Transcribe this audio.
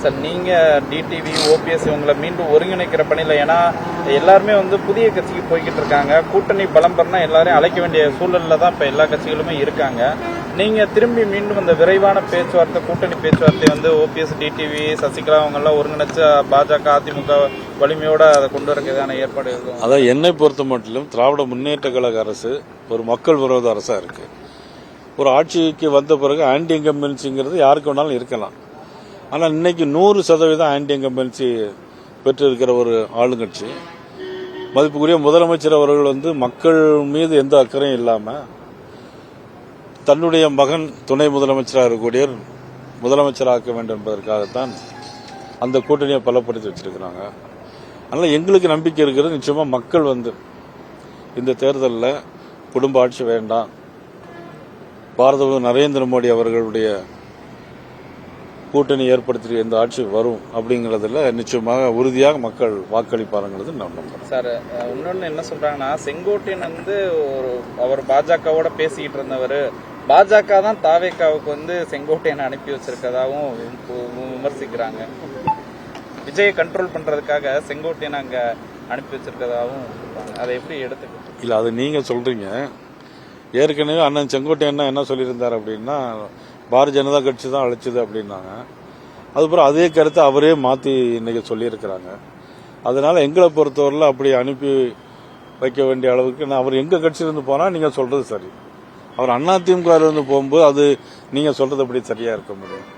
Sir நீங்க TTV OPS இவங்களை மீண்டும் ஒருங்கிணைக்கிற பணியில், ஏன்னா எல்லாருமே வந்து புதிய கட்சிக்கு போய்கிட்டு இருக்காங்க, கூட்டணி பலம் பெறனா எல்லாரையும் அழைக்க வேண்டிய சூழல்ல தான் இப்ப எல்லா கட்சிகளுமே இருக்காங்க. நீங்க திரும்பி மீண்டும் அந்த விரைவான பேச்சுவார்த்தை, கூட்டணி பேச்சுவார்த்தை வந்து ஓபிஎஸ், டிடிவி, சசிகலா அவங்க எல்லாம் ஒருங்கிணைச்சு பாஜக, அதிமுக வலிமையோட அதை கொண்டு வரதுக்கான ஏற்பாடு இருக்கும். அதான் என்னை பொறுத்த மட்டும் திராவிட முன்னேற்ற கழக அரசு ஒரு மக்கள் விரோத அரசா இருக்கு. ஒரு ஆட்சிக்கு வந்த பிறகு ஆன்டி இன்கம்பன்சிங்கிறது யாருக்கு வேணாலும் இருக்கலாம். ஆனால் இன்னைக்கு 100% ஆன்டி இன்கம்பன்சி பெற்றிருக்கிற ஒரு ஆளுங்கட்சி, மதிப்புக்குரிய முதலமைச்சர் அவர்கள் வந்து மக்கள் மீது எந்த அக்கறையும் இல்லாம தன்னுடைய மகன் துணை முதலமைச்சராக இருக்கக்கூடிய முதலமைச்சராக்க வேண்டும் என்பதற்காகத்தான் அந்த கூட்டணியை பலப்படுத்தி வச்சிருக்கிறாங்க. அதனால எங்களுக்கு நம்பிக்கை இருக்கிறது, நிச்சயமா மக்கள் வந்து இந்த தேர்தலில் குடும்ப ஆட்சி வேண்டாம், பாரத பிரதமர் நரேந்திர மோடி அவர்களுடைய கூட்டணி ஏற்படுத்தி இந்த ஆட்சி வரும் அப்படிங்கறதுல நிச்சயமாக உறுதியாக மக்கள் வாக்களிப்பாருங்கிறது நான் நம்புறேன். சார் இன்னொன்னு என்ன சொல்றாங்கன்னா, செங்கோட்டையன் வந்து அவர் பாஜகவோட பேசிக்கிட்டு இருந்தவர், பாஜக தான் தாவேக்காவுக்கு வந்து செங்கோட்டையனை அனுப்பி வச்சிருக்கதாகவும் விமர்சிக்கிறாங்க. விஜயை கண்ட்ரோல் பண்றதுக்காக செங்கோட்டையன் அங்க அனுப்பி வச்சிருக்கதாகவும் அதை எப்படி எடுத்துக்க? இல்ல, அது நீங்க சொல்றீங்க. ஏற்கனவே அண்ணன் செங்கோட்டையன் என்ன சொல்லியிருந்தார் அப்படின்னா, பாரதிய ஜனதா கட்சி தான் அழைச்சது அப்படின்னாங்க. அதுக்கப்புறம் அதே கருத்தை அவரே மாத்தி இன்னைக்கு சொல்லியிருக்கிறாங்க. அதனால எங்களை பொறுத்தவரையில் அப்படி அனுப்பி வைக்க வேண்டிய அளவுக்கு அவர் எங்க கட்சியிலிருந்து போனா நீங்க சொல்றது சரி, அவர் அதிமுக இருந்து போகும்போது அது நீங்க சொல்றது அப்படி சரியா இருக்க முடியும்.